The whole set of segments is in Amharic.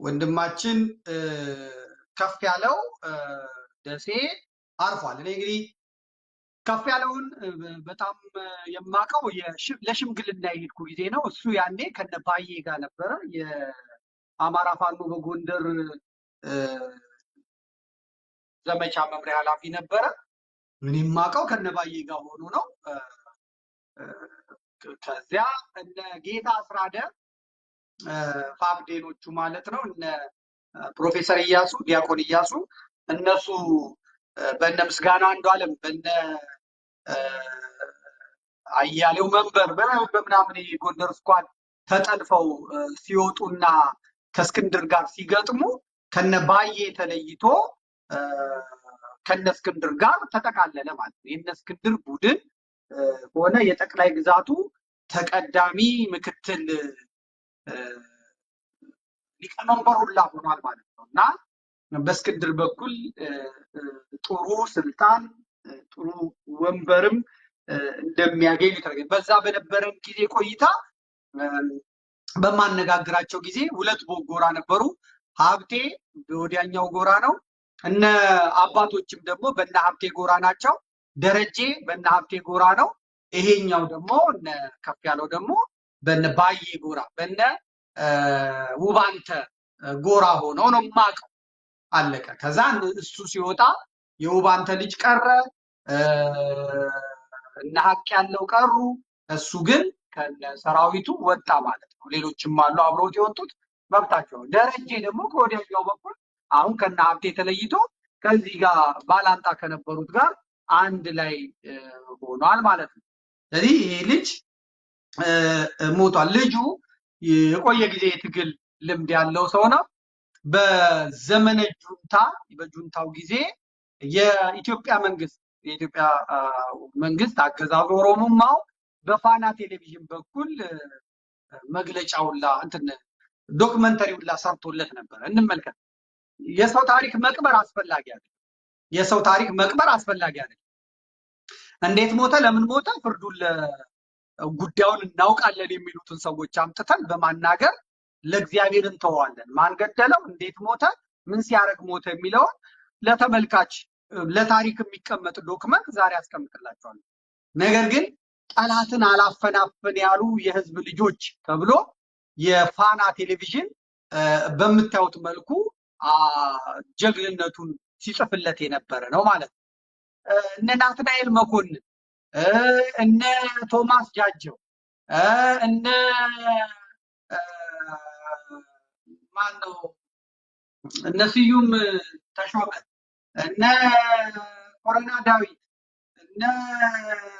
ወንድማችን ከፍ ያለው ደሴ አርፏል። እኔ እንግዲህ ከፍ ያለውን በጣም የማቀው ለሽምግልና የሄድኩ ጊዜ ነው። እሱ ያኔ ከነባዬ ጋር ነበረ። የአማራ ፋኖ በጎንደር ዘመቻ መምሪያ ኃላፊ ነበረ። ምን የማቀው ከነባዬ ጋር ሆኖ ነው። ከዚያ እነ ጌታ አስራደ ፋብዴኖቹ ማለት ነው እነ ፕሮፌሰር ኢያሱ ዲያቆን ኢያሱ እነሱ በእነ ምስጋና አንዱ ዓለም በእነ አያሌው መንበር በምናምን ጎንደር ስኳድ ተጠልፈው ሲወጡና ከእስክንድር ጋር ሲገጥሙ ከነባዬ ተለይቶ ከነእስክንድር ጋር ተጠቃለለ ማለት ነው። የነ እስክንድር ቡድን ሆነ የጠቅላይ ግዛቱ ተቀዳሚ ምክትል ሊቀመንበር ሁላ ሆኗል ማለት ነው። እና በእስክንድር በኩል ጥሩ ስልጣን ጥሩ ወንበርም እንደሚያገኝ ተረጋግጧል። በዛ በነበረን ጊዜ ቆይታ በማነጋግራቸው ጊዜ ሁለት ጎራ ነበሩ። ሀብቴ በወዲያኛው ጎራ ነው። እነ አባቶችም ደግሞ በእነ ሀብቴ ጎራ ናቸው። ደረጀ በእነ ሀብቴ ጎራ ነው። ይሄኛው ደግሞ እነ ከፍ ያለው ደግሞ በእነ ባዬ ጎራ በእነ ውባንተ ጎራ ሆነው ነው የማውቀው። አለቀ። ከዛ እሱ ሲወጣ የውባንተ ልጅ ቀረ፣ እነ ሀቅ ያለው ቀሩ። እሱ ግን ከሰራዊቱ ወጣ ማለት ነው። ሌሎችም አሉ አብረውት የወጡት መብታቸው። ደረጀ ደግሞ ከወዲያኛው በኩል አሁን ከነ ሀብቴ ተለይቶ ከዚህ ጋር ባላንጣ ከነበሩት ጋር አንድ ላይ ሆኗል ማለት ነው። ስለዚህ ይሄ ልጅ ሞቷል። ልጁ የቆየ ጊዜ የትግል ልምድ ያለው ሰው ነው። በዘመነ ጁንታ በጁንታው ጊዜ የኢትዮጵያ መንግስት አገዛዙ ኦሮሞማው በፋና ቴሌቪዥን በኩል መግለጫውላ ዶክመንተሪውላ ሰርቶለት ነበር። እንመልከት። የሰው ታሪክ መቅበር አስፈላጊ አይደለም። የሰው ታሪክ መቅበር አስፈላጊ አይደለም። እንዴት ሞተ፣ ለምን ሞተ፣ ፍርዱን ጉዳዩን እናውቃለን የሚሉትን ሰዎች አምጥተን በማናገር ለእግዚአብሔር እንተዋለን። ማን ገደለው፣ እንዴት ሞተ፣ ምን ሲያደርግ ሞተ የሚለውን ለተመልካች ለታሪክ የሚቀመጥ ዶክመንት ዛሬ አስቀምጥላቸዋለሁ። ነገር ግን ጠላትን አላፈናፈን ያሉ የህዝብ ልጆች ተብሎ የፋና ቴሌቪዥን በምታዩት መልኩ ጀግንነቱን ሲጽፍለት የነበረ ነው ማለት ነው። እነ ናትናኤል መኮንን፣ እነ ቶማስ ጃጀው፣ እነ ማነው እነ ስዩም ተሾመ፣ እነ ኮረና ዳዊት፣ እነ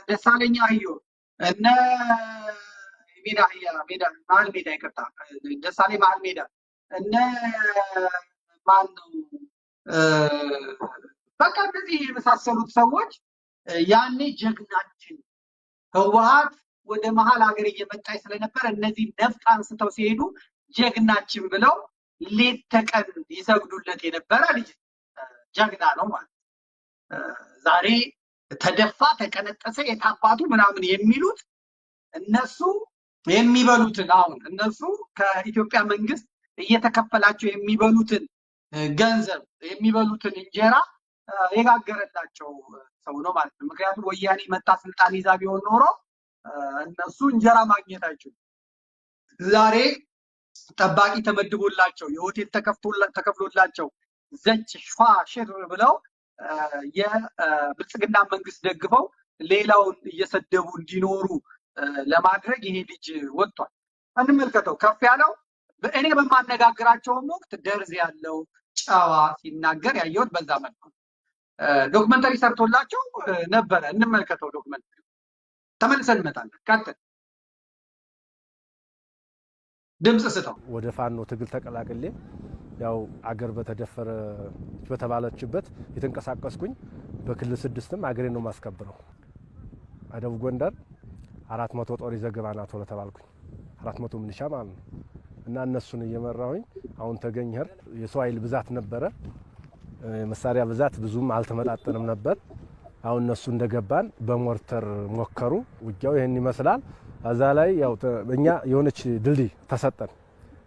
ደሳለኛ አዮ፣ እነ መሀል ሜዳ ይቅርታ፣ ደሳሌ መሀል ሜዳ፣ እነ ማነው በቃ እነዚህ የመሳሰሉት ሰዎች ያኔ ጀግናችን ህወሓት ወደ መሀል ሀገር እየመጣች ስለነበር እነዚህ ነፍጥ አንስተው ሲሄዱ ጀግናችን ብለው ሌት ተቀን ይሰግዱለት የነበረ ልጅ ጀግና ነው ማለት። ዛሬ ተደፋ ተቀነጠሰ የታባቱ ምናምን የሚሉት እነሱ የሚበሉትን አሁን እነሱ ከኢትዮጵያ መንግስት እየተከፈላቸው የሚበሉትን ገንዘብ የሚበሉትን እንጀራ የጋገረላቸው ሰው ነው ማለት ነው። ምክንያቱም ወያኔ መጣ ስልጣን ይዛ ቢሆን ኖሮ እነሱ እንጀራ ማግኘት አይችሉም። ዛሬ ጠባቂ ተመድቦላቸው የሆቴል ተከፍሎላቸው ዘጭ ሿ ሽር ብለው የብልጽግና መንግስት ደግፈው ሌላውን እየሰደቡ እንዲኖሩ ለማድረግ ይሄ ልጅ ወጥቷል። እንመልከተው። ከፍ ያለው እኔ በማነጋግራቸውም ወቅት ደርዝ ያለው ጨዋ ሲናገር ያየሁት በዛ መልኩ ዶክመንተሪ ሰርቶላቸው ነበረ። እንመልከተው ዶክመንተሪ፣ ተመልሰን እንመጣለን። ቀጥል፣ ድምጽ ስተው። ወደ ፋኖ ትግል ተቀላቅሌ ያው አገር በተደፈረ በተባለችበት የተንቀሳቀስኩኝ በክልል 6ም አገሬ ነው ማስከብረው። ደቡብ ጎንደር 400 ጦር ይዘግባና ተወለ ተባልኩኝ። 400 ምንሻ ማለት ነው። እና እነሱን እየመራሁኝ አሁን ተገኘር የሰው ኃይል ብዛት ነበረ፣ መሳሪያ ብዛት ብዙም አልተመጣጠንም ነበር። አሁን እነሱ እንደገባን በሞርተር ሞከሩ። ውጊያው ይሄን ይመስላል። እዛ ላይ ያው እኛ የሆነች ድልድይ ተሰጠን።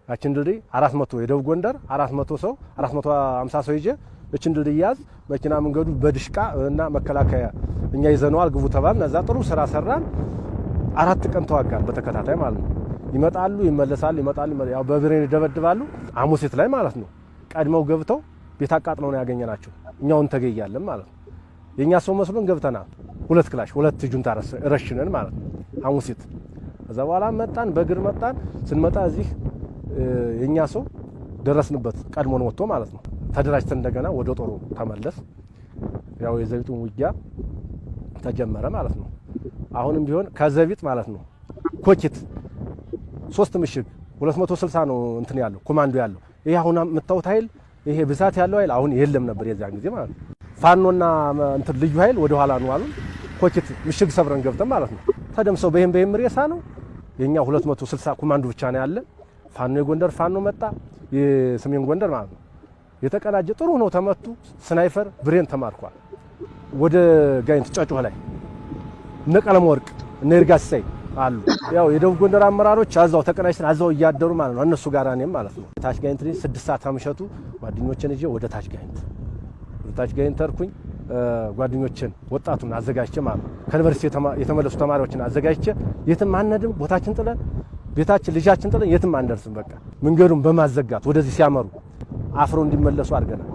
ያችን ድልድይ 400 የደቡብ ጎንደር 400 ሰው 450 ሰው ይዤ እችን ድልድይ ያዝ መኪና መንገዱ በድሽቃ እና መከላከያ እኛ ይዘነዋል ግቡ ተባልን። እዛ ጥሩ ስራ ሰራን። 4 ቀን ተዋጋን በተከታታይ ማለት ነው። ይመጣሉ ይመለሳሉ ይመጣሉ ያው በብሬን ይደበድባሉ። ሐሙሲት ላይ ማለት ነው ቀድመው ገብተው ቤት አቃጥለው ነው ያገኘናቸው። እኛውን ተገያለን ማለት ነው። የኛ ሰው መስሎን ገብተናል። 2 ክላሽ 2 ጁንታ ረሽነን ማለት ነው ሐሙሲት። ከዛ በኋላ መጣን በእግር መጣን። ስንመጣ እዚህ የኛ ሰው ደረስንበት ቀድሞን ወጥቶ ማለት ነው። ተደራጅተን እንደገና ወደ ጦሩ ተመለስ። ያው የዘቢጡን ውጊያ ተጀመረ ማለት ነው። አሁንም ቢሆን ከዘቢጥ ማለት ነው ኮኪት 3 ምሽግ 260 ነው እንትን ያለው ኮማንዶ ያለው። ይሄ አሁን የምታዩት ኃይል ይሄ ብዛት ያለው ኃይል አሁን የለም ነበር የዛን ጊዜ ማለት ነው። ፋኖና እንትን ልዩ ኃይል ወደ ኋላ ነው አሉ። ኮኪት ምሽግ ሰብረን ገብተን ማለት ነው ተደምሰው በይም ሬሳ ነው። የኛ 260 ኮማንዶ ብቻ ነው ያለ። ፋኖ የጎንደር ፋኖ መጣ የሰሜን ጎንደር ማለት ነው። የተቀናጀ ጥሩ ነው ተመቱ። ስናይፈር ብሬን ተማርኳል። ወደ ጋይንት ጫጫው ላይ ነቀለም ወርቅ ነርጋሳይ አሉ። ያው የደቡብ ጎንደር አመራሮች አዛው ተቀናጅተን አዛው እያደሩ ማለት ነው እነሱ ጋር እኔም ማለት ነው። ታች ጋይንት 6 ሰዓት አምሸቱ ጓደኞችን ይዤ ወደ ታች ጋይንት ተርኩኝ። ጓደኞችን ወጣቱን አዘጋጅቼ ማለት ነው ከዩኒቨርሲቲ የተመለሱ ተማሪዎችን አዘጋጅቼ የትም አንሄድም ቦታችን ጥለን ቤታችን ልጃችን ጥለን የትም አንደርስም። በቃ መንገዱን በማዘጋት ወደዚህ ሲያመሩ አፍሮ እንዲመለሱ አድርገናል።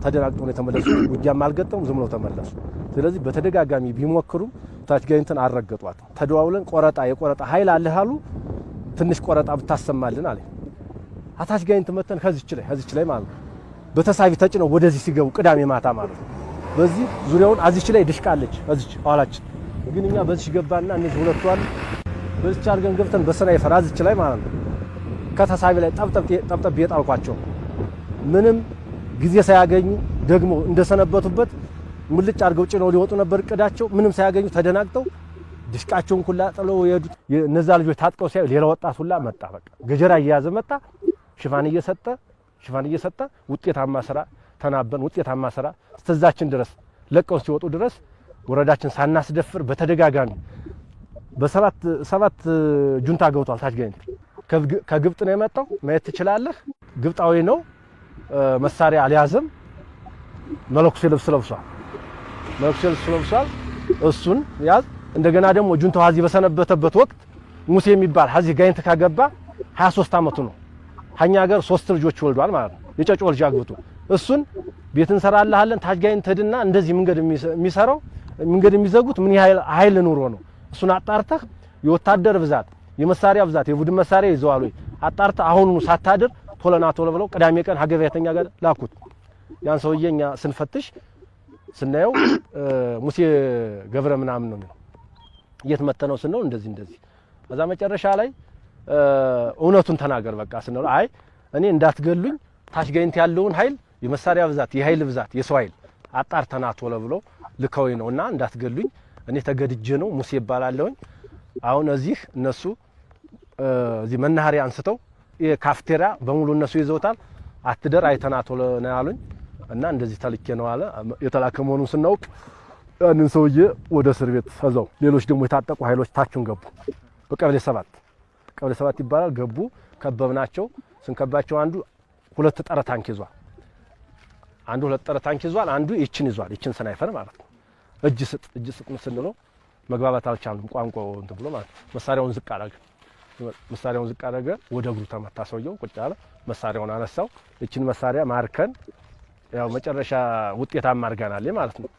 ተደናግጠው ነው የተመለሱ። ውጊያም አልገጠሙ ዝም ብለው ተመለሱ። ስለዚህ በተደጋጋሚ ቢሞክሩም ታች ጋይንትን አረጋጧት። ተደዋውለን የቆረጣ ኃይል አለ አሉ። ትንሽ ቆረጣ ብታሰማልን አለ። አታች ጋይንት መተን ከዚች ላይ ማለት ነው በተሳቢ ተጭነው ወደዚህ ሲገቡ ቅዳሜ ማታ ማለት ነው በዚህ ዙሪያውን አዚች ላይ ድሽቃለች። አዚች ኋላችን ግን እኛ በዚህ ገባና እነዚህ ሁለቱ አሉ በዚህ አድርገን ገብተን በስናይፈር አዚች ላይ ማለት ነው ከተሳቢ ላይ ጠብጠብ የጣልኳቸው ምንም ጊዜ ሳያገኙ ደግሞ እንደሰነበቱበት ሙልጭ አድርገው ጭነው ሊወጡ ነበር እቅዳቸው። ምንም ሳያገኙ ተደናግጠው ድሽቃቸውን ሁላ ጥለው የሄዱት እነዛ ልጆች ታጥቀው ሲያዩ ሌላ ወጣት ሁላ መጣ። በቃ ገጀራ እየያዘ መጣ። ሽፋን እየሰጠ ውጤታማ ስራ ተናበን ውጤታማ ስራ እስከዛችን ድረስ ለቀው ሲወጡ ድረስ ወረዳችን ሳናስደፍር በተደጋጋሚ በሰባት ጁንታ ገብቷል። ታች ጋይንት ከግብጥ ነው የመጣው ማየት ትችላለህ። ግብጣዊ ነው። መሳሪያ አልያዘም። መለኩሴ ልብስ ለብሷል። እሱን ያዝ። እንደገና ደግሞ ጁንታው ሀዚ በሰነበተበት ወቅት ሙሴ የሚባል ሀዚ ጋይንት ካገባ 23 አመቱ ነው። ሀኛ ሀገር 3 ልጆች ወልዷል ማለት ነው። የጨጮ ልጅ አግብቶ እሱን ቤት እንሰራልሃለን ታች ጋይንት ሄድና እንደዚህ መንገድ የሚሰራው መንገድ የሚዘጉት ምን ኃይል ኑሮ ነው። እሱን አጣርተህ የወታደር ብዛት የመሳሪያ ብዛት የቡድን መሳሪያ ይዘዋል ወይ አጣርተህ አሁኑኑ ሳታድር ቶሎ ብለው ቅዳሜ ቀን ሀገበያተኛ ጋር ላኩት። ያን ሰውዬ እኛ ስንፈትሽ ስናየው ሙሴ ገብረ ምናምን ነው የሚለው የት መተነው ስንለው እንደዚህ ከዛ መጨረሻ ላይ እውነቱን ተናገር በቃ ስንለው አይ እኔ እንዳትገሉኝ ታች ጋይንት ያለውን ኃይል የመሳሪያ ብዛት የኃይል ብዛት የሰው ኃይል አጣርተና ቶሎ ብለው ልከውኝ ነውና እንዳትገሉኝ እኔ ተገድጄ ነው ሙሴ ይባላለሁኝ። አሁን እዚህ እነሱ እዚህ መናኸሪያ አንስተው የካፍቴሪያ በሙሉ እነሱ ይዘውታል። አትደር አይተና ቶሎ ነው ያሉኝ እና እንደዚህ ተልኬ ነው አለ። የተላከ መሆኑን ስናውቅ ያንን ሰውዬ ወደ እስር ቤት ፈዛው። ሌሎች ደግሞ የታጠቁ ኃይሎች ታቹን ገቡ። በቀበሌ 7 ይባላል ገቡ። ከበብናቸው። ስንከባቸው አንዱ 2 ጠረ ታንክ ይዟል። አንዱ 2 ጠረ ታንክ ይዟል። አንዱ ይችን ይዟል። ይችን ስናይፈር ማለት ነው። እጅ ስጥ ስንለው መግባባት አልቻልንም። ቋንቋው እንትን ብሎ ማለት መሳሪያውን ዝቅ አደረገ። ወደ እግሩ ተመታ። ሰውየው ቁጭ አለ። መሳሪያውን አነሳው። እችን መሳሪያ ማርከን ያው መጨረሻ ውጤታማ አድርገናል ማለት ነው።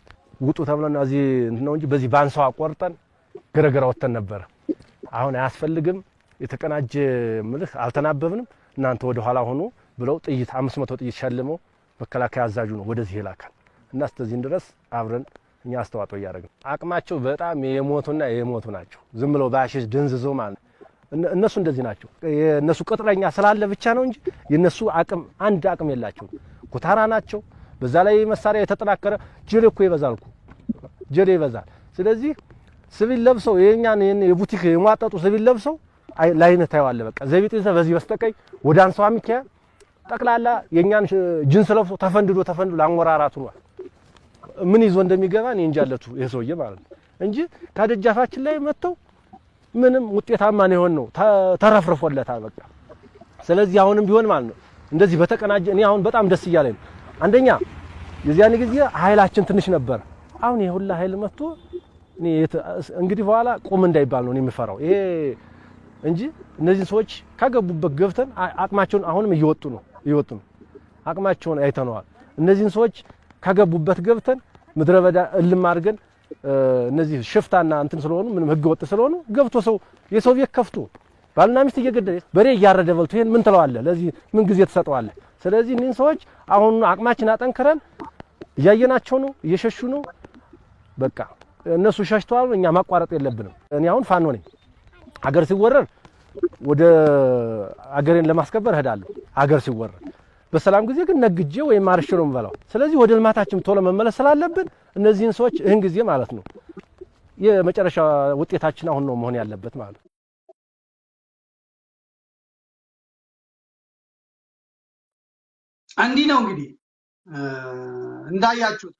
ውጡ ተብለና እዚህ ነው እንጂ በዚህ ባንሳው አቆርጠን ገረገራ ወተን ነበር። አሁን አያስፈልግም የተቀናጀ ምልህ አልተናበብንም እናንተ ወደ ኋላ ሆኖ ብለው ጥይት 500 ጥይት ሸልመው መከላከያ አዛዡ ነው ወደዚህ ይላካል እና እስከዚህን ድረስ አብረን እኛ አስተዋጽኦ እያደረግን አቅማቸው በጣም የሞቱ ናቸው። ዝም ብለው ባሽሽ ድንዝዘው ማለት እነሱ እንደዚህ ናቸው። የነሱ ቅጥረኛ ስላለ ብቻ ነው እንጂ የነሱ አቅም አንድ አቅም የላቸው። ኩታራ ናቸው። በዛ ላይ መሳሪያ የተጠናከረ ጀሌ እኮ ይበዛል። ስለዚህ ሲቪል ለብሰው የኛን የቡቲክ የሟጠጡ ሲቪል ለብሰው ላይነት ታይዋለ። በቃ ዘቢጥ በዚህ በስተቀኝ ወደ አንሳው ሚካያ ጠቅላላ የኛን ጅንስ ለብሰው ተፈንድዶ ላንወራራቱ ነው። ምን ይዞ እንደሚገባ እኔ እንጃለቱ ይሄ ሰውዬ ማለት ነው እንጂ ከደጃፋችን ላይ መጥተው ምንም ውጤታማ ነው የሆነው። ተረፍርፎለታል። በቃ ስለዚህ አሁንም ቢሆን ማለት ነው እንደዚህ በተቀናጀ እኔ አሁን በጣም ደስ እያለኝ ነው። አንደኛ የዚያን ጊዜ ኃይላችን ትንሽ ነበር። አሁን የሁላ ኃይል መጥቶ እኔ እንግዲህ በኋላ ቁም እንዳይባል ነው የምፈራው ይሄ እንጂ እነዚህ ሰዎች ካገቡበት ገብተን አቅማቸውን አሁንም እየወጡ ነው አቅማቸውን አይተነዋል። እነዚህን ሰዎች ካገቡበት ገብተን ምድረበዳ እልም አድርገን እነዚህ ሽፍታና እንትን ስለሆኑ ምንም ህገ ወጥ ስለሆኑ ገብቶ ሰው የሰው ቤት ከፍቶ ባልና ሚስት እየገደለ በሬ እያረደ በልቶ ይሄን ምን ትለዋለህ? ለዚህ ምን ጊዜ ተሰጠዋለህ? ስለዚህ እነዚህ ሰዎች አሁን አቅማችን አጠንክረን እያየናቸው ነው፣ እየሸሹ ነው። በቃ እነሱ ሸሽተዋል፣ እኛ ማቋረጥ የለብንም። እኔ አሁን ፋኖ ነኝ። አገር ሲወረር ወደ አገሬን ለማስከበር እሄዳለሁ። አገር ሲወረር በሰላም ጊዜ ግን ነግጄ ወይም ማርሽ ነው የምበላው። ስለዚህ ወደ ልማታችን ቶሎ መመለስ ስላለብን እነዚህን ሰዎች ይህን ጊዜ ማለት ነው የመጨረሻ ውጤታችን አሁን ነው መሆን ያለበት ማለት ነው። እንዲህ ነው እንግዲህ እንዳያችሁት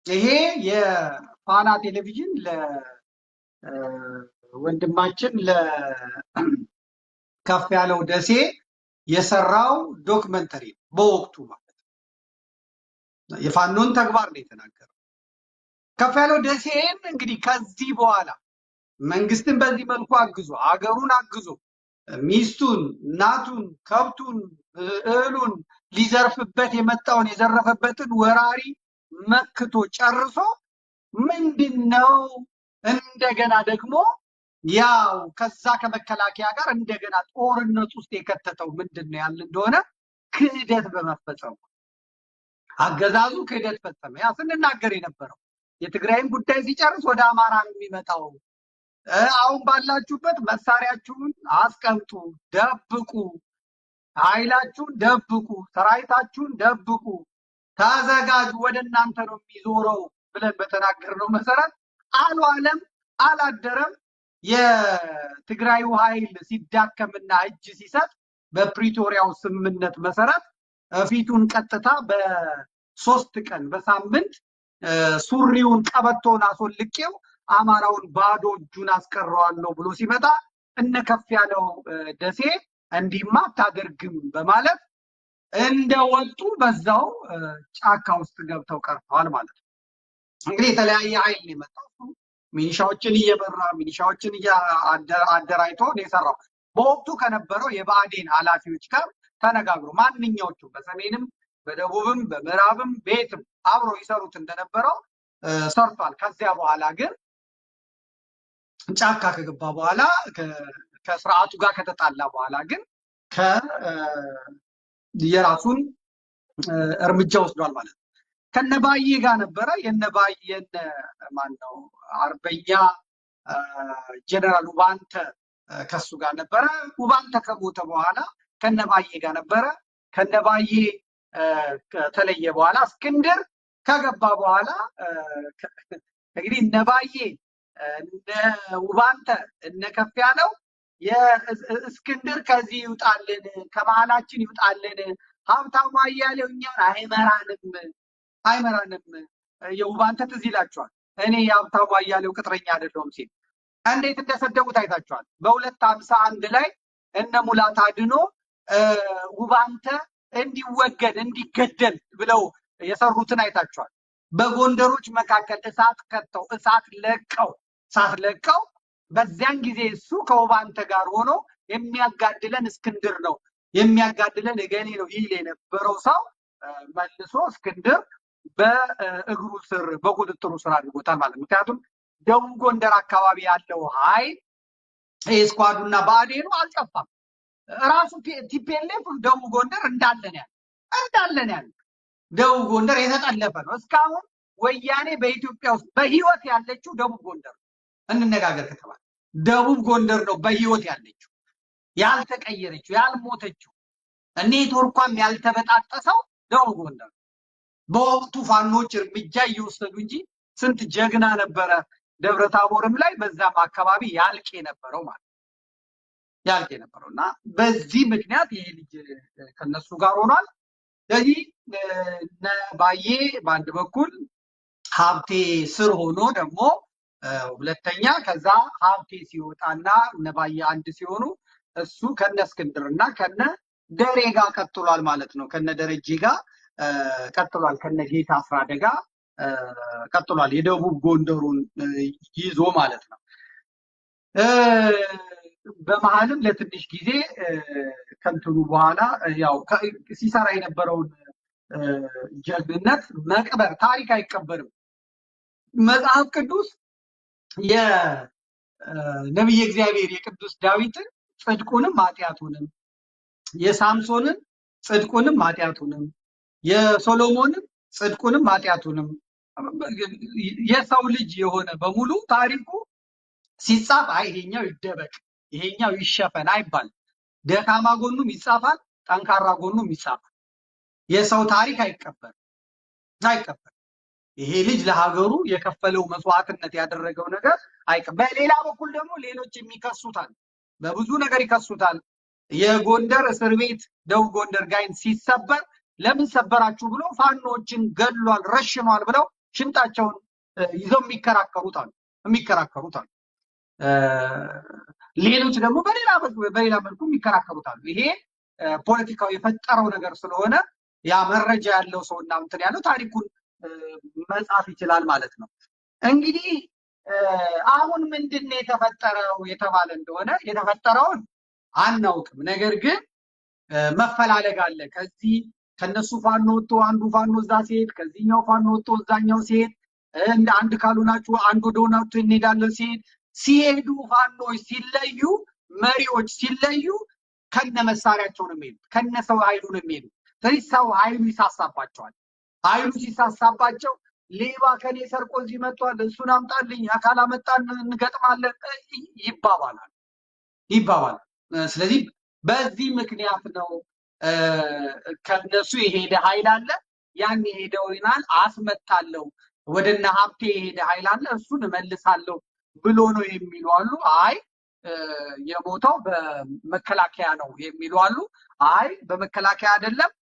ይሄ የፋና ቴሌቪዥን ለወንድማችን ለከፍያለው ደሴ የሰራው ዶክመንተሪ በወቅቱ ማለት ነው የፋኖን ተግባር ነው የተናገረው። ከፍያለው ደሴን እንግዲህ ከዚህ በኋላ መንግስትን በዚህ መልኩ አግዞ አገሩን አግዞ ሚስቱን፣ እናቱን፣ ከብቱን፣ እህሉን ሊዘርፍበት የመጣውን የዘረፈበትን ወራሪ መክቶ ጨርሶ ምንድነው እንደገና ደግሞ ያው ከዛ ከመከላከያ ጋር እንደገና ጦርነት ውስጥ የከተተው ምንድነው ያለ እንደሆነ ክህደት በመፈጸሙ አገዛዙ ክህደት ፈጸመ። ያ ስንናገር የነበረው የትግራይን ጉዳይ ሲጨርስ ወደ አማራ ነው የሚመጣው። አሁን ባላችሁበት መሳሪያችሁን አስቀምጡ፣ ደብቁ፣ ኃይላችሁን ደብቁ፣ ሰራዊታችሁን ደብቁ፣ ተዘጋጁ፣ ወደ እናንተ ነው የሚዞረው ብለን በተናገርነው መሰረት አልዋለም አላደረም። የትግራዩ ኃይል ሲዳከምና እጅ ሲሰጥ በፕሪቶሪያው ስምምነት መሰረት ፊቱን ቀጥታ በ3 ቀን በሳምንት ሱሪውን ቀበቶውን አስወልቄው አማራውን ባዶ እጁን አስቀረዋለሁ ብሎ ሲመጣ እነ ከፍያለው ደሴ እንዲማ አታደርግም በማለት እንደወጡ በዛው ጫካ ውስጥ ገብተው ቀርተዋል ማለት ነው። እንግዲህ የተለያየ ኃይል ነው የመጣው። ሚኒሻዎችን እየመራ ሚኒሻዎችን አደራጅቶ ነው የሰራው። በወቅቱ ከነበረው የብአዴን ኃላፊዎች ጋር ተነጋግሮ ማንኛዎቹ በሰሜንም በደቡብም በምዕራብም ቤትም አብሮ ይሰሩት እንደነበረው ሰርቷል። ከዚያ በኋላ ግን ጫካ ከገባ በኋላ ከስርዓቱ ጋር ከተጣላ በኋላ ግን የራሱን እርምጃ ወስዷል ማለት ነው። ከነባዬ ጋር ነበረ የነባዬን ማን ነው አርበኛ ጀነራል ውባንተ ከሱ ጋር ነበረ። ውባንተ ከሞተ በኋላ ከነባዬ ጋር ነበረ። ከነባዬ ከተለየ በኋላ እስክንድር ከገባ በኋላ እንግዲህ እነባዬ እነ ውባንተ እነ ከፍያለው የእስክንድር ከዚህ ይውጣልን፣ ከመሃላችን ይውጣልን፣ ሀብታሙ አያሌው እኛን አይመራንም። የውባንተ ትዝ ይላችኋል። እኔ የሀብታሙ አያሌው ቅጥረኛ አይደለሁም ሲል እንዴት እንደሰደቡት አይታችኋል። በ251 ላይ እነ ሙላት አድኖ ውባንተ እንዲወገድ እንዲገደል ብለው የሰሩትን አይታችኋል። በጎንደሮች መካከል እሳት ከተው እሳት ለቀው በዚያን ጊዜ እሱ ከውባንተ ጋር ሆኖ የሚያጋድለን እስክንድር ነው የሚያጋድለን እገሌ ነው ይል የነበረው ሰው መልሶ እስክንድር በእግሩ ስር በቁጥጥሩ ስር አድርጎታል ማለት ነው። ምክንያቱም ደቡብ ጎንደር አካባቢ ያለው ኃይል ስኳዱና ብአዴኑ አልጠፋም። ራሱ ቲፒኤልኤፍ ደቡብ ጎንደር እንዳለን ያለ ደቡብ ጎንደር የተጠለፈ ነው። እስካሁን ወያኔ በኢትዮጵያ ውስጥ በህይወት ያለችው ደቡብ ጎንደር እንነጋገር ከተባለ ደቡብ ጎንደር ነው በህይወት ያለችው፣ ያልተቀየረችው፣ ያልሞተችው፣ ኔትወርኳም ያልተበጣጠሰው ደቡብ ጎንደር። በወቅቱ ፋኖች እርምጃ እየወሰዱ እንጂ ስንት ጀግና ነበረ ደብረ ታቦርም ላይ በዛም አካባቢ ያልቅ የነበረው እና በዚህ ምክንያት ይሄ ልጅ ከነሱ ጋር ሆኗል። ስለዚህ ነባዬ በአንድ በኩል ሀብቴ ስር ሆኖ ደግሞ ሁለተኛ ከዛ ሀብቴ ሲወጣና ነባዬ አንድ ሲሆኑ እሱ ከነ እስክንድርና ከነ ደሬ ጋር ቀጥሏል ማለት ነው። ከነ ደረጀ ጋር ቀጥሏል፣ ከነ ጌታ አስራደ ጋር ቀጥሏል። የደቡብ ጎንደሩን ይዞ ማለት ነው። በመሀልም ለትንሽ ጊዜ ከንትኑ በኋላ ያው ሲሰራ የነበረውን ጀግንነት መቅበር፣ ታሪክ አይቀበርም። መጽሐፍ ቅዱስ የነቢየ እግዚአብሔር የቅዱስ ዳዊትን ጽድቁንም ኃጢአቱንም፣ የሳምሶንን ጽድቁንም ኃጢአቱንም፣ የሶሎሞንን ጽድቁንም ኃጢአቱንም፣ የሰው ልጅ የሆነ በሙሉ ታሪኩ ሲጻፍ አይ ይሄኛው ይደበቅ ይሄኛው ይሸፈን አይባል። ደካማ ጎኑም ይጻፋል፣ ጠንካራ ጎኑም ይጻፋል። የሰው ታሪክ አይቀበርም። ይሄ ልጅ ለሀገሩ የከፈለው መስዋዕትነት ያደረገው ነገር አይቀበርም። በሌላ በኩል ደግሞ ሌሎች የሚከሱታል፣ በብዙ ነገር ይከሱታል። የጎንደር እስር ቤት ደቡብ ጎንደር ጋይን ሲሰበር ለምን ሰበራችሁ ብሎ ፋኖችን ገድሏል፣ ረሽኗል ብለው ሽንጣቸውን ይዘው የሚከራከሩታል። ሌሎች ደግሞ በሌላ መልኩ የሚከራከሩታል። ይሄ ፖለቲካው የፈጠረው ነገር ስለሆነ ያ መረጃ ያለው ሰው እና እንትን ያለው ታሪኩን መጻፍ ይችላል ማለት ነው። እንግዲህ አሁን ምንድነው የተፈጠረው የተባለ እንደሆነ የተፈጠረውን አናውቅም። ነገር ግን መፈላለግ አለ። ከዚህ ከነሱ ፋኖ ወጥቶ አንዱ ፋኖ እዛ ሲሄድ፣ ከዚህኛው ፋኖ ወጥቶ እዛኛው ሲሄድ፣ እንደ አንድ ካሉናችሁ አንዱ ዶናቱ እንሄዳለን ሲሄዱ ፋኖች ሲለዩ፣ መሪዎች ሲለዩ ከነ መሳሪያቸው ነው የሚሄዱት፣ ከነ ሰው ኃይሉ ነው የሚሄዱት። ስለዚህ ሰው ኃይሉ ይሳሳባቸዋል። ኃይሉ ሲሳሳባቸው ሌባ ከኔ ሰርቆ እዚህ መጥቷል፣ እሱን አምጣልኝ፣ አካል አመጣን እንገጥማለን ይባባላል። ስለዚህ በዚህ ምክንያት ነው ከነሱ የሄደ ኃይል አለ። ያን የሄደውን አስመጣለሁ፣ ወደነ ሀብቴ የሄደ ኃይል አለ፣ እሱን እመልሳለሁ ብሎ ነው የሚሉ አሉ። አይ የሞተው በመከላከያ ነው የሚሉ አሉ። አይ በመከላከያ አይደለም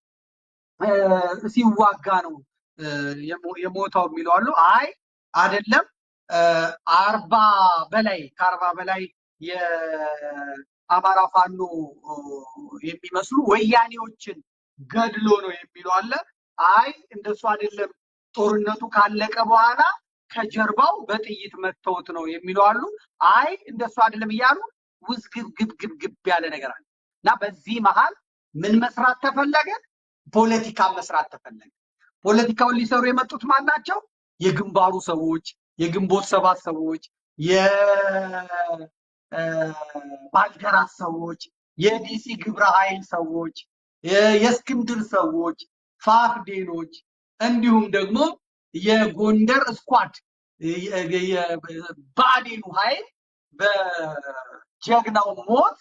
ሲዋጋ ነው የሞተው የሚሉ አሉ። አይ አይደለም ከ40 በላይ የአማራ ፋኖ የሚመስሉ ወያኔዎችን ገድሎ ነው የሚሉ አለ። አይ እንደሱ አይደለም ጦርነቱ ካለቀ በኋላ ከጀርባው በጥይት መተውት ነው የሚሉ አሉ። አይ እንደሱ አይደለም እያሉ ውዝግብ ያለ ነገር አለ እና በዚህ መሃል ምን መስራት ተፈለገ? ፖለቲካ መስራት ተፈለገ። ፖለቲካውን ሊሰሩ የመጡት ማን ናቸው? የግንባሩ ሰዎች፣ የግንቦት ሰባት ሰዎች፣ የባልደራስ ሰዎች፣ የዲሲ ግብረ ኃይል ሰዎች፣ የእስክንድር ሰዎች፣ ፋፍዴኖች እንዲሁም ደግሞ የጎንደር ስኳድ ባዴኑ ኃይል በጀግናው ሞት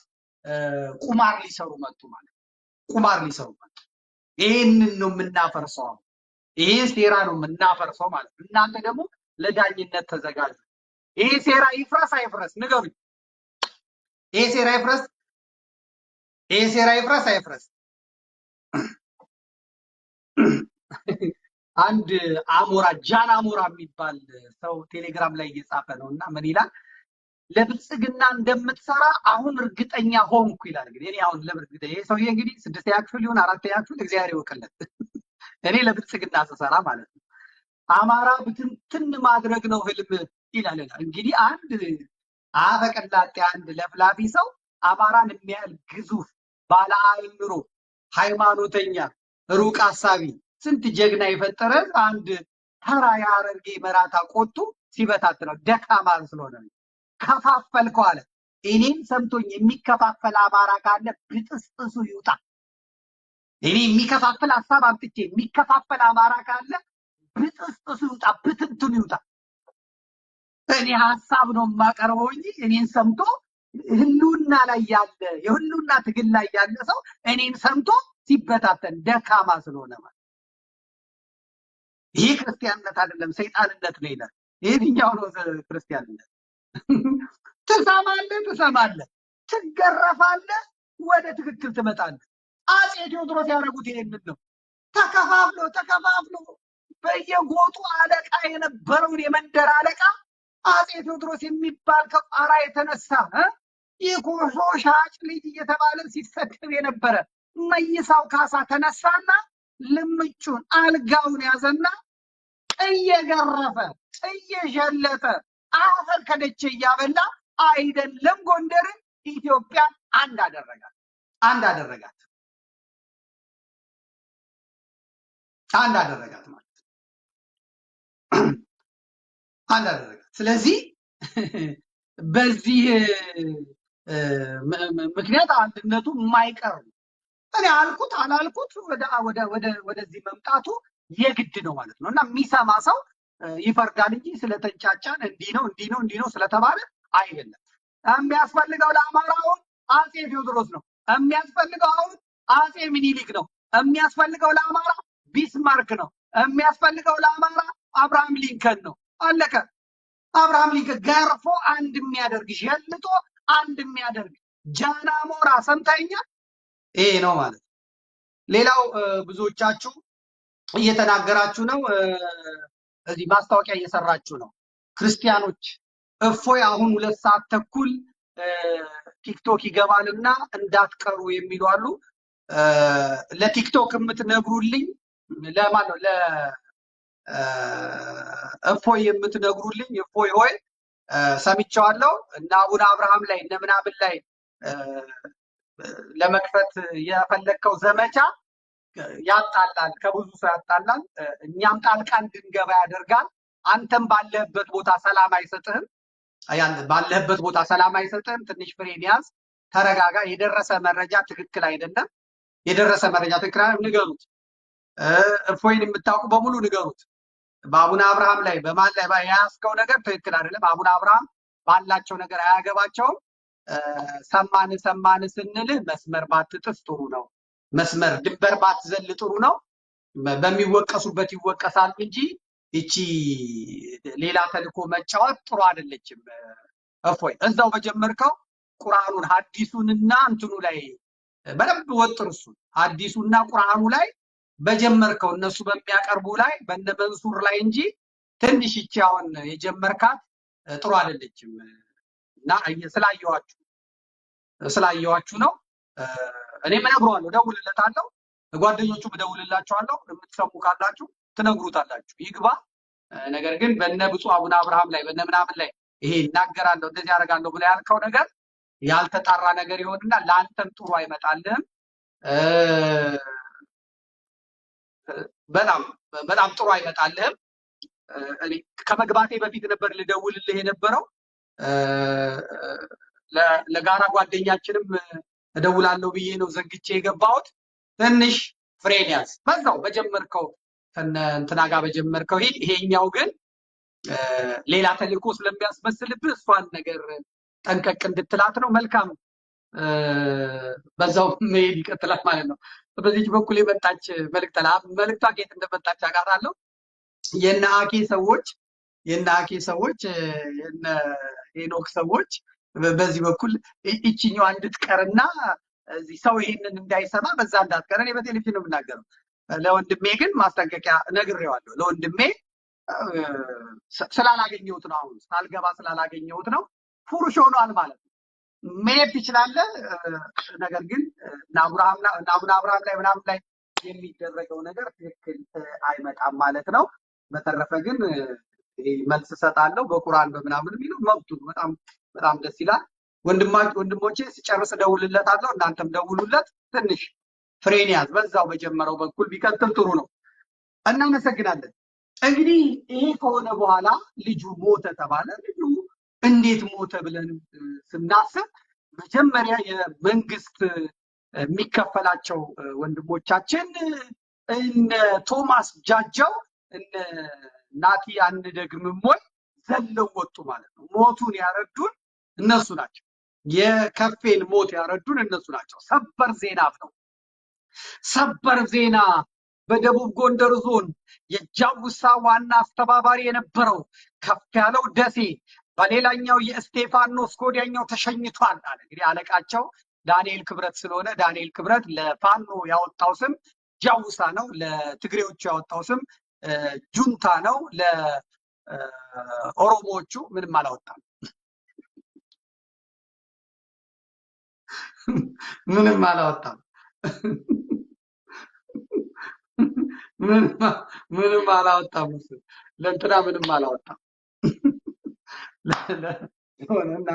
ቁማር ሊሰሩ መጡ ማለት ነው። ይሄንን ነው የምናፈርሰው፣ ይሄ ሴራ ነው የምናፈርሰው ማለት ነው። እናንተ ደግሞ ለዳኝነት ተዘጋጁ። ይሄ ሴራ ይፍረስ አይፍረስ ንገሩኝ። ይሄ ሴራ አይፍረስ? አንድ ጃን አሞራ የሚባል ሰው ቴሌግራም ላይ እየጻፈ ነው እና ምን ይላል? ለብልጽግና እንደምትሰራ አሁን እርግጠኛ ሆንኩ ይላል። እንግዲህ እኔ አሁን ለብልጽግና ይሄ ሰውዬ እንግዲህ 6ኛ ክፍል ይሁን 4ኛ ክፍል እግዚአብሔር ይወቅለት። እኔ ለብልጽግና ስሰራ ማለት ነው አማራ ብትንትን ማድረግ ነው ህልም ይላል። እንግዲህ አንድ አፈቀላጤ አንድ ለፍላፊ ሰው አማራን የሚያህል ግዙፍ ባለ አእምሮ ሃይማኖተኛ ሩቅ አሳቢ ስንት ጀግና የፈጠረ አንድ ተራ የሐረርጌ መራታ ቆጡ ሲበታት ነው ደካማ ስለሆነ ከፋፈልከው አለ። እኔን ሰምቶኝ የሚከፋፈል አማራ ካለ ብጥስጥሱ ይውጣ። እኔ የሚከፋፈል ሐሳብ አምጥቼ የሚከፋፈል አማራ ካለ ብጥስጥሱ ይውጣ፣ ብትንቱን ይውጣ። እኔ ሐሳብ ነው የማቀርበው እንጂ እኔን ሰምቶ ህልውና ላይ ያለ የህልውና ትግል ላይ ያለ ሰው እኔን ሰምቶ ሲበታተን ደካማ ስለሆነ ማለት ይሄ ክርስቲያንነት አይደለም፣ ሰይጣንነት ነው ይላል። የትኛው ነው ክርስቲያንነት? ትሰማለህ፣ ትገረፋለህ፣ ወደ ትክክል ትመጣለህ። አጼ ቴዎድሮስ ያደረጉት ይሄንን ነው። ተከፋፍሎ በየጎጡ አለቃ የነበረውን የመንደር አለቃ አጼ ቴዎድሮስ የሚባል ከቋራ የተነሳ የኮሾ ሻጭ ልጅ እየተባለ ሲሰደብ የነበረ መይሳው ካሳ ተነሳና ልምጩን አልጋውን ያዘና እየገረፈ እየዠለጠ አፈር ከደቼ እያበላ አይደለም ጎንደርን ኢትዮጵያን አንድ አደረጋት ማለት አንድ አደረጋት። ስለዚህ በዚህ ምክንያት አንድነቱ የማይቀር ነው። እኔ አልኩት አላልኩት ወደዚህ መምጣቱ የግድ ነው ማለት ነው። እና የሚሰማ ሰው ይፈርዳል እንጂ ስለተንጫጫን እንዲህ ነው ስለተባለ አይደለም። የሚያስፈልገው ለአማራውን አጼ ቴዎድሮስ ነው። የሚያስፈልገው አሁን አጼ ምኒልክ ነው። የሚያስፈልገው ለአማራ ቢስማርክ ነው። የሚያስፈልገው ለአማራ አብርሃም ሊንከን ነው። አለቀ። አብርሃም ሊንከን ገርፎ አንድ የሚያደርግ ዠልጦ አንድ የሚያደርግ ጃናሞራ ሰምታኛል። ይሄ ነው ማለት ነው። ሌላው ብዙዎቻችሁ እየተናገራችሁ ነው። እዚህ ማስታወቂያ እየሰራችሁ ነው። ክርስቲያኖች እፎይ አሁን 2 ሰዓት ተኩል ቲክቶክ ይገባልና እንዳትቀሩ የሚሉ አሉ። ለቲክቶክ የምትነግሩልኝ ለማን ነው? ለእፎይ የምትነግሩልኝ እፎይ ሆይ ሰምቼዋለሁ እና አቡነ አብርሃም ላይ እነ ምናምን ላይ ለመክፈት የፈለግከው ዘመቻ ያጣላል፣ ከብዙ ሰው ያጣላል። እኛም ጣልቃ እንድንገባ ያደርጋል። አንተም ባለህበት ቦታ ሰላም አይሰጥህም። ትንሽ ፍሬን ያዝ፣ ተረጋጋ። የደረሰ መረጃ ትክክል አይደለም። ንገሩት። እፎይን የምታውቁ በሙሉ ንገሩት። በአቡነ አብርሃም ላይ በማን ላይ የያዝከው ነገር ትክክል አይደለም። አቡነ አብርሃም ባላቸው ነገር አያገባቸውም። ሰማን ስንልህ መስመር ባትጥስ ጥሩ ነው። መስመር ድንበር ባትዘል ጥሩ ነው። በሚወቀሱበት ይወቀሳል እንጂ እቺ ሌላ ተልኮ መጫወት ጥሩ አይደለችም። እፎይ እዛው በጀመርከው ቁርአኑን ሐዲሱንና እንትኑ ላይ በደንብ ወጥር። እሱ ሐዲሱና ቁርአኑ ላይ በጀመርከው እነሱ በሚያቀርቡ ላይ በነ መንሱር ላይ እንጂ ትንሽ እቺ አሁን የጀመርካት ጥሩ አይደለችም። እና ስላየዋችሁ ነው። እኔም እነግረዋለሁ፣ እደውልለታለሁ፣ ጓደኞቹ እደውልላቸዋለሁ። የምትሰሙ ካላችሁ ትነግሩታላችሁ፣ ይግባ። ነገር ግን በነ ብፁዕ አቡነ አብርሃም ላይ በነ ምናምን ላይ ይሄ እናገራለሁ እንደዚህ ያደርጋለሁ ብለህ ያልከው ነገር ያልተጣራ ነገር ይሆንና ለአንተም ጥሩ አይመጣልህም። በጣም ጥሩ አይመጣልህም። እኔ ከመግባቴ በፊት ነበር ልደውልልህ የነበረው። ለጋራ ጓደኛችንም እደውላለሁ ብዬ ነው ዘግቼ የገባሁት። ትንሽ ፍሬን ያዝ፣ በዛው በጀመርከው እንትና ጋር በጀመርከው ሂድ። ይሄኛው ግን ሌላ ተልእኮ ስለሚያስመስልብህ እሷን ነገር ጠንቀቅ እንድትላት ነው። መልካም፣ በዛው መሄድ ይቀጥላል ማለት ነው። በዚህ በኩል የመጣች መልእክቷ ከየት እንደመጣች አውቃታለሁ። የነ አኬ ሰዎች የነ ሄኖክ ሰዎች በዚህ በኩል እቺኛዋ እንድትቀርና እዚህ ሰው ይሄንን እንዳይሰማ በዛ እንዳትቀር እኔ በቴሌቪዥን ነው የምናገረው። ለወንድሜ ግን ማስጠንቀቂያ ነግሬዋለሁ። ለወንድሜ ስላላገኘሁት ነው፣ አሁን ሳልገባ ስላላገኘሁት ነው። ፉርሽ ሆኗል ማለት ነው። መሄድ ትችላለህ። ነገር ግን አቡነ አብርሃም ላይ ምናምን ላይ የሚደረገው ነገር ትክክል አይመጣም ማለት ነው። በተረፈ ግን መልስ እሰጣለሁ በቁርአን በምናምን የሚለው መብቱ በጣም ደስ ይላል። ወንድሞቼ ሲጨርስ እደውልለታለሁ፣ እናንተም ደውሉለት። ትንሽ ፍሬን ያዝ፣ በዛው በጀመረው በኩል ቢቀጥል ጥሩ ነው። እናመሰግናለን። እንግዲህ ይሄ ከሆነ በኋላ ልጁ ሞተ ተባለ። ልጁ እንዴት ሞተ ብለን ስናስብ መጀመሪያ የመንግስት የሚከፈላቸው ወንድሞቻችን እነ ቶማስ ጃጃው እነ ናቲ አንደግምም ወይ ዘለው ወጡ ማለት ነው። ሞቱን ያረዱን እነሱ ናቸው። የከፌን ሞት ያረዱን እነሱ ናቸው። ሰበር ዜና ነው። ሰበር ዜና በደቡብ ጎንደር ዞን የጃውሳ ዋና አስተባባሪ የነበረው ከፍ ያለው ደሴ በሌላኛው የእስቴፋኖስ ኮዲያኛው ተሸኝቷል አለ። እንግዲህ አለቃቸው ዳንኤል ክብረት ስለሆነ ዳንኤል ክብረት ለፋኖ ያወጣው ስም ጃውሳ ነው። ለትግሬዎቹ ያወጣው ስም ጁንታ ነው። ለኦሮሞዎቹ ምንም አላወጣም። ምንም አላወጣም። ምንም አላወጣም። እሱ ለእንትና ምንም አላወጣም። ሆነና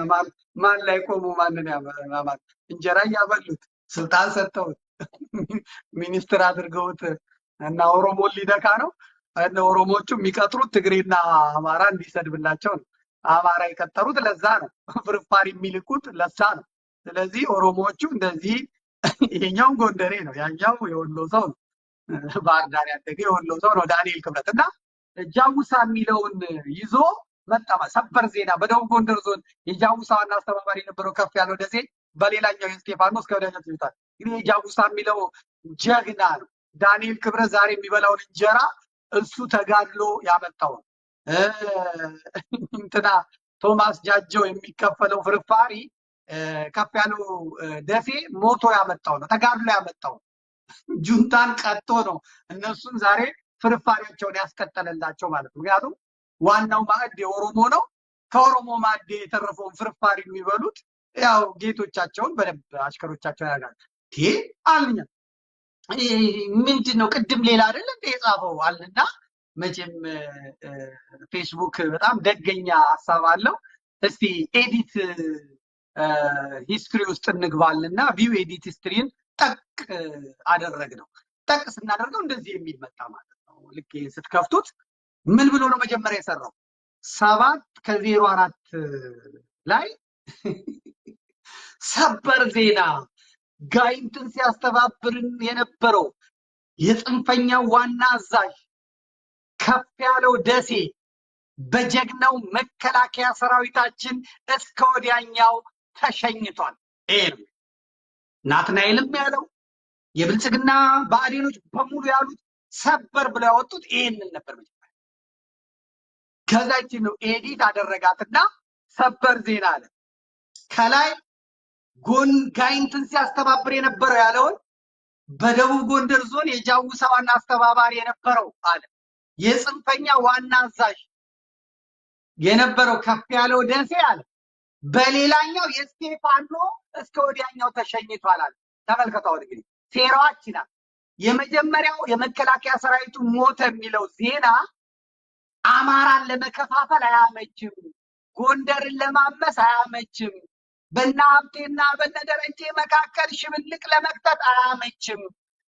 ማን ላይ ቆሙ? ማንን ያማት? እንጀራ እያበሉት ስልጣን ሰጥተውት ሚኒስትር አድርገውት እና ኦሮሞን ሊነካ ነው። እነ ኦሮሞቹ የሚቀጥሩት ትግሬና አማራ እንዲሰድብላቸው ነው። አማራ የቀጠሩት ለዛ ነው። ፍርፋሪ የሚልኩት ለዛ ነው። ስለዚህ ኦሮሞዎቹ እንደዚህ ይሄኛው ጎንደሬ ነው፣ ያኛው የወሎ ሰው ነው፣ ባህር ዳር ያደገ የወሎ ሰው ነው ዳንኤል ክብረት እና ጃውሳ የሚለውን ይዞ መጣ። ሰበር ዜና በደቡብ ጎንደር ዞን የጃውሳ ዋና አስተባባሪ የነበረው ከፍ ያለው ደሴ በሌላኛው የስቴፋኖስ ከወዳጆች ይሉታል። እንግዲህ የጃውሳ የሚለው ጀግና ነው። ዳንኤል ክብረት ዛሬ የሚበላውን እንጀራ እሱ ተጋድሎ ያመጣው ነው። እንትና ቶማስ ጃጀው የሚከፈለው ፍርፋሪ ከፍ ያለው ደሴ ሞቶ ያመጣው ነው፣ ተጋድሎ ያመጣው ጁንታን ቀጥቶ ነው እነሱን ዛሬ ፍርፋሪያቸውን ያስቀጠለላቸው ማለት ነው። ምክንያቱም ዋናው ማዕድ የኦሮሞ ነው። ከኦሮሞ ማዕድ የተረፈውን ፍርፋሪ የሚበሉት ያው ጌቶቻቸውን በደንብ አሽከሮቻቸው ያደርጋል። ይሄ አልኛ ምንድን ነው ቅድም ሌላ አይደል እንደ የጻፈው አለና መቼም ፌስቡክ በጣም ደገኛ ሀሳብ አለው። እስቲ ኤዲት ሂስትሪ ውስጥ እንግባልና ቪው ኤዲት ሂስትሪን ጠቅ አደረግ ነው። ጠቅ ስናደርገው እንደዚህ የሚል መጣ ማለት ነው። ልክ ስትከፍቱት ምን ብሎ ነው መጀመሪያ የሰራው? 7:04 ላይ ሰበር ዜና ጋይንትን ሲያስተባብርን የነበረው የጽንፈኛው ዋና አዛዥ ከፍ ያለው ደሴ በጀግናው መከላከያ ሰራዊታችን እስከ ወዲያኛው ተሸኝቷል። ናትናኤልም ያለው የብልጽግና ብአዴኖች በሙሉ ያሉት ሰበር ብለው ያወጡት ይሄንን ነበር መጀመሪያ። ከዛችን ነው ኤዲት አደረጋትና ሰበር ዜና አለ። ከላይ ጋይንትን ሲያስተባብር የነበረው ያለውን በደቡብ ጎንደር ዞን የጃውሳ ዋና አስተባባሪ የነበረው አለ የጽንፈኛ ዋና አዛዥ የነበረው ከፍ ያለው ደሴ አለ በሌላኛው የስቴፋኖ እስከ ወዲያኛው ተሸኝቷል አለ። ተመልከቷው እንግዲህ ሴራዎች ናት። የመጀመሪያው የመከላከያ ሰራዊቱ ሞተ የሚለው ዜና አማራን ለመከፋፈል አያመችም፣ ጎንደርን ለማመስ አያመችም፣ በእነ ሀብቴና በእነ ደረጀ መካከል ሽብልቅ ለመክተት አያመችም፣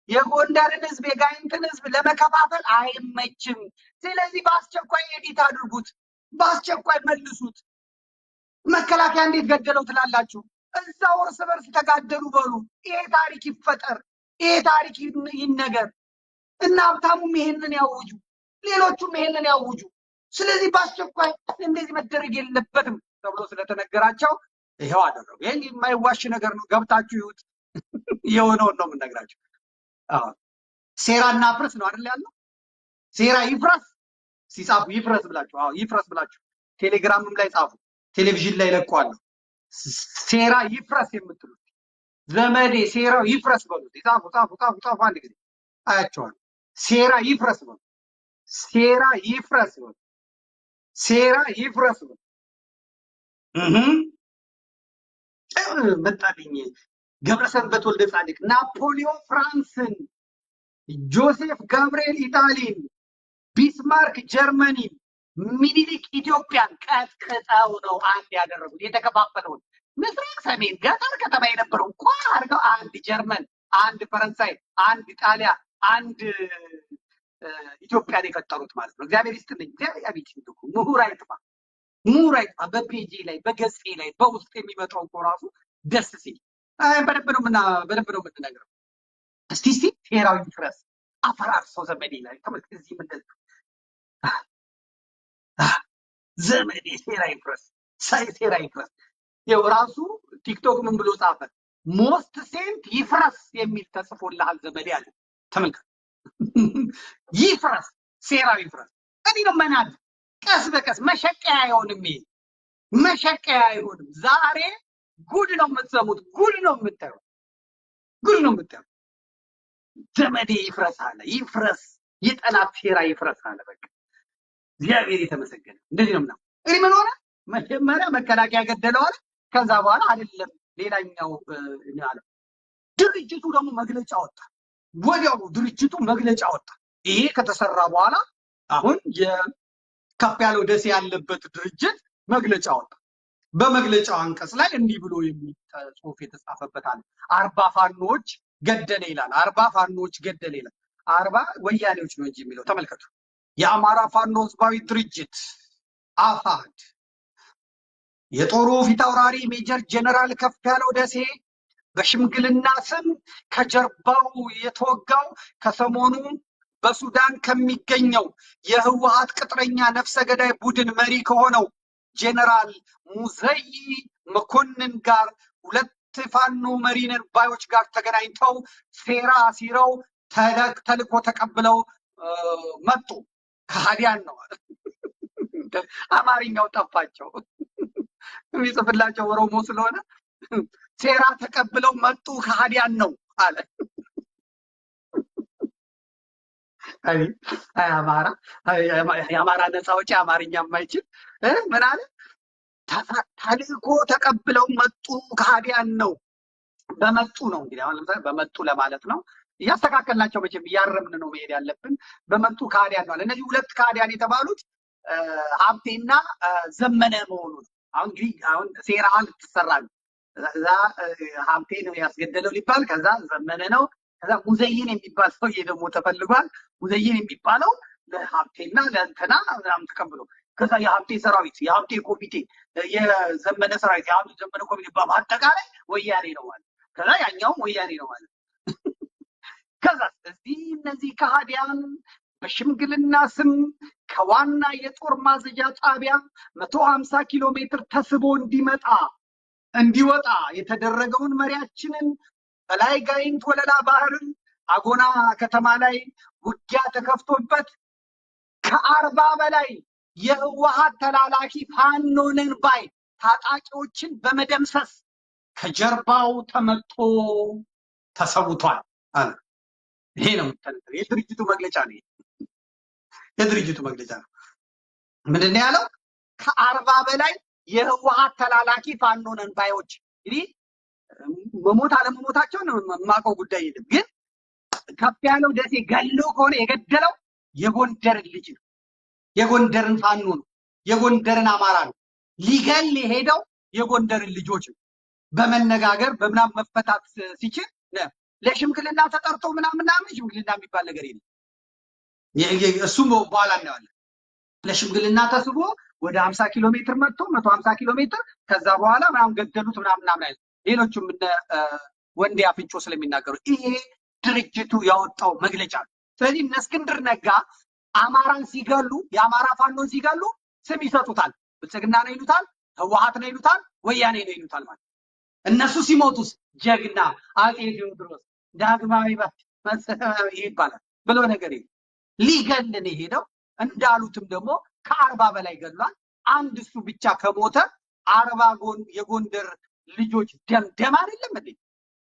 የጎንደርን ህዝብ የጋይንትን ህዝብ ለመከፋፈል አይመችም። ስለዚህ በአስቸኳይ ኤዲት አድርጉት፣ በአስቸኳይ መልሱት። መከላከያ እንዴት ገደለው ትላላችሁ? እዛው እርስ በርስ ተጋደሉ በሉ። ይሄ ታሪክ ይፈጠር፣ ይሄ ታሪክ ይነገር እና ሀብታሙም ይሄንን ያውጁ፣ ሌሎቹም ይሄንን ያውጁ። ስለዚህ በአስቸኳይ እንደዚህ መደረግ የለበትም ተብሎ ስለተነገራቸው ይሄው አደረጉ። ይሄ የማይዋሽ ነገር ነው። ገብታችሁ ይሁት የሆነውን ነው የምነግራችሁ። ሴራና ፍርስ ነው አይደል ያለው? ሴራ ይፍረስ ሲጻፉ ይፍረስ ብላችሁ ይፍረስ ብላችሁ ቴሌግራምም ላይ ጻፉ፣ ቴሌቪዥን ላይ ለቀዋለሁ። ሴራ ይፍረስ የምትሉት ዘመዴ ሴራው ይፍረስ በሉት። ጻፉ ጻፉ ጻፉ ጻፉ። አንድ ጊዜ አያቸዋለሁ። ሴራ ይፍረስ በሉት። ሴራ ይፍረስ በሉት። ሴራ ይፍረስ በሉት። መጣልኝ ገብረሰንበት ወልደ ጻድቅ ናፖሊዮን ፍራንስን፣ ጆሴፍ ጋብርኤል ኢጣሊን፣ ቢስማርክ ጀርመኒን፣ ሚኒሊክ ኢትዮጵያን ቀጥቅጠው ነው አንድ ያደረጉት። የተከፋፈለውን ምስራቅ፣ ሰሜን፣ ገጠር ከተማ የነበረው ቋ አድርገው አንድ ጀርመን፣ አንድ ፈረንሳይ፣ አንድ ጣሊያ፣ አንድ ኢትዮጵያን የፈጠሩት ማለት ነው። እግዚአብሔር ይስጥልኝ። እግዚአብሔር አቤት ይንኩ ምሁር አይጥፋ፣ ምሁር አይጥፋ። በፔጂ ላይ በገጼ ላይ በውስጥ የሚመጣው እኮ ራሱ ደስ ሲል በደንብ ነው የምንነግረው። እስቲ ሴራው ይፍረስ አፈራርሰው ዘመዴ ላይ ተመልክ። እዚህም እንደዚህ ዘመዴ ሴራ ይፍረስ፣ ሴራ ይፍረስ። ይኸው ራሱ ቲክቶክ ምን ብሎ ጻፈ? ሞስት ሴንት ይፍረስ የሚል ተጽፎልሃል ዘመዴ አለ። ተመልክ። ይፍረስ፣ ሴራው ይፍረስ። እኔ ነው መናድ ቀስ በቀስ መሸቀያ አይሆንም። ይሄ መሸቀያ አይሆንም። ዛሬ ጉድ ነው የምትሰሙት፣ ጉድ ነው የምታዩት፣ ጉድ ነው የምታዩት። ዘመዴ ይፍረስ አለ። ይፍረስ፣ የጠላት ሴራ ይፍረስ አለ። በቃ እግዚአብሔር የተመሰገነ። እንደዚህ ነው ምናምን። እኔ ምን ሆነ? መጀመሪያ መከላከያ ገደለው አለ። ከዛ በኋላ አይደለም ሌላኛው አለ ድርጅቱ ደግሞ መግለጫ ወጣ። ወዲያው ድርጅቱ መግለጫ ወጣ። ይሄ ከተሰራ በኋላ አሁን የከፍ ያለው ደሴ ያለበት ድርጅት መግለጫ ወጣ። በመግለጫው አንቀጽ ላይ እንዲህ ብሎ ጽሁፍ የተጻፈበት አለ። 40 ፋኖዎች ገደለ ይላል። 40 ፋኖዎች ገደለ ይላል። 40 ወያኔዎች ነው እንጂ የሚለው ተመልከቱ። የአማራ ፋኖ ህዝባዊ ድርጅት አፋድ የጦሩ ፊት አውራሪ ሜጀር ጀነራል ከፍ ያለው ደሴ በሽምግልና ስም ከጀርባው የተወጋው ከሰሞኑ በሱዳን ከሚገኘው የህወሓት ቅጥረኛ ነፍሰ ገዳይ ቡድን መሪ ከሆነው ጀነራል ሙዘይ መኮንን ጋር ሁለት ፋኖ መሪነን ባዮች ጋር ተገናኝተው ሴራ ሲረው ተልኮ ተቀብለው መጡ። ከሃዲያን ነው። አማርኛው ጠፋቸው። የሚጽፍላቸው ኦሮሞ ስለሆነ ሴራ ተቀብለው መጡ ከሃዲያን ነው አለ። የአማራ ነፃ አውጪ አማርኛ የማይችል ምን አለ? ተልእኮ ተቀብለው መጡ ከሃዲያን ነው። በመጡ ነው እንግዲህ አሁን ለምሳሌ በመጡ ለማለት ነው። እያስተካከልናቸው መቼም እያረምን ነው መሄድ ያለብን። በመጡ ከሃዲያን ነው። እነዚህ ሁለት ከሃዲያን የተባሉት ሀብቴና ዘመነ መሆኑ ነው። አሁን እንግዲህ አሁን ሴራ ልትሰራ ነው። ከዛ ሀብቴ ነው ያስገደለው ሊባል፣ ከዛ ዘመነ ነው፣ ከዛ ሙዘይን የሚባል ሰውዬ ደግሞ ተፈልጓል። ሙዘይን የሚባለው ለሀብቴና ለእንትና ምናምን ተቀብሎ ከዛ የሀብቴ ሰራዊት፣ የሀብቴ ኮሚቴ፣ የዘመነ ሰራዊት፣ የሀብቴ ዘመነ ኮሚቴ በአጠቃላይ ወያኔ ነው ማለት፣ ከዛ ያኛውም ወያኔ ነው ማለት። ከዛ እዚህ እነዚህ ከሃዲያን በሽምግልና ስም ከዋና የጦር ማዘዣ ጣቢያ 150 ኪሎ ሜትር ተስቦ እንዲወጣ የተደረገውን መሪያችንን በላይ ጋይንት ወለላ ባህርን አጎና ከተማ ላይ ውጊያ ተከፍቶበት ከ40 በላይ የህወሓት ተላላኪ ፋኖንን ባይ ታጣቂዎችን በመደምሰስ ከጀርባው ተመቶ ተሰውቷል አለ። ይሄ ነው የድርጅቱ መግለጫ ነው። የድርጅቱ መግለጫ ነው። ምንድን ነው ያለው? ከ40 በላይ የህወሓት ተላላኪ ፋኖንን ባዮች። እንግዲህ መሞት አለመሞታቸውን የማውቀው ጉዳይ የለም፣ ግን ከፍ ያለው ደሴ ገሎ ከሆነ የገደለው የጎንደርን ልጅ ነው፣ የጎንደርን ፋኖ ነው፣ የጎንደርን አማራ ነው። ሊገል የሄደው የጎንደርን ልጆች ነው። በመነጋገር በምናምን መፈታት ሲችል ለሽምግልና ተጠርቶ ምናምን ሽምግልና የሚባል ነገር የለም። እሱም በኋላ እናየዋለን። ለሽምግልና ተስቦ ወደ 50 ኪሎ ሜትር መጥቶ 150 ኪሎ ሜትር ከዛ በኋላ ምናምን ገደሉት ምናምን አይደል። ሌሎቹም እነ ወንዴ አፍንጮ ስለሚናገሩ ይሄ ድርጅቱ ያወጣው መግለጫ ነው። ስለዚህ እነ እስክንድር ነጋ አማራን ሲገሉ፣ የአማራ ፋኖን ሲገሉ ስም ይሰጡታል። ብልጽግና ነው ይሉታል፣ ህወሓት ነው ይሉታል፣ ወያኔ ነው ይሉታል ማለት። እነሱ ሲሞቱስ ጀግና አጼ ቴዎድሮስ ዳግማዊ ይባላል ብሎ ነገር የለም። ሊገልን የሄደው እንዳሉትም ደግሞ ከ40 በላይ ገድሏል። አንድ እሱ ብቻ ከሞተ 40 የጎንደር ልጆች ደም አይደለም እንዴ?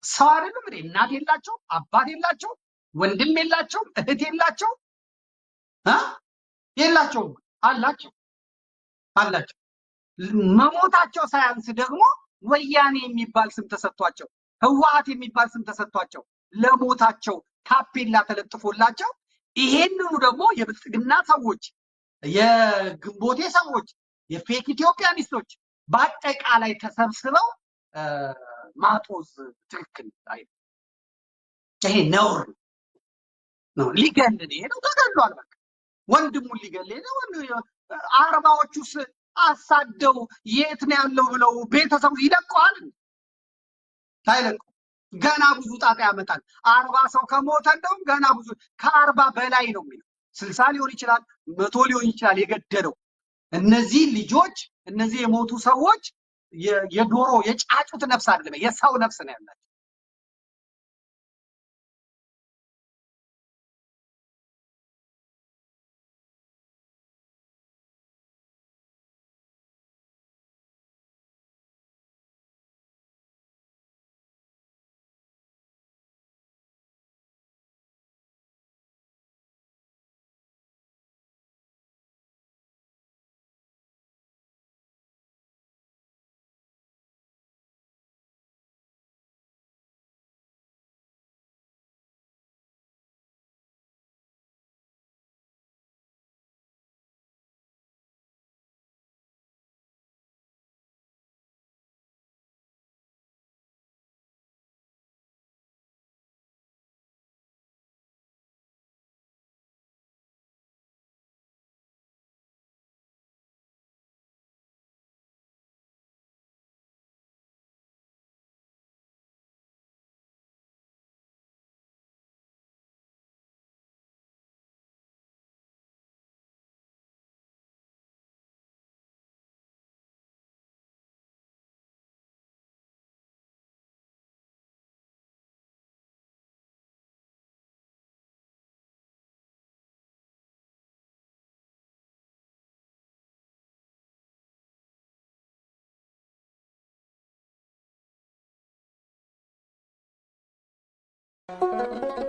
ሰው አይደለም እንዴ? እናት የላቸው፣ አባት የላቸው፣ ወንድም የላቸው፣ እህት የላቸው የላቸውም። አላቸው። መሞታቸው ሳያንስ ደግሞ ወያኔ የሚባል ስም ተሰጥቷቸው፣ ህወሓት የሚባል ስም ተሰጥቷቸው ለሞታቸው ታፔላ ተለጥፎላቸው ይሄንኑ ደግሞ የብልጽግና ሰዎች፣ የግንቦቴ ሰዎች፣ የፌክ ኢትዮጵያኒስቶች በአጠቃላይ ተሰብስበው ማጦዝ ትክክል አይደለም። ይሄ ነውር ነው። ሊገልን ሄደው ተገሏል። በቃ ወንድሙን ሊገል ሄደው 40ዎቹስ አሳደው የት ነው ያለው ብለው ቤተሰቡ ይለቀዋል አይለቁ። ገና ብዙ ጣጣ ያመጣል። 40 ሰው ከሞተ እንደውም ገና ብዙ ከ40 በላይ ነው የሚለው 60 ሊሆን ይችላል፣ 100 ሊሆን ይችላል የገደለው። እነዚህ ልጆች፣ እነዚህ የሞቱ ሰዎች የዶሮ የጫጩት ነፍስ አይደለም፣ የሰው ነፍስ ነው ያላቸው። ነው።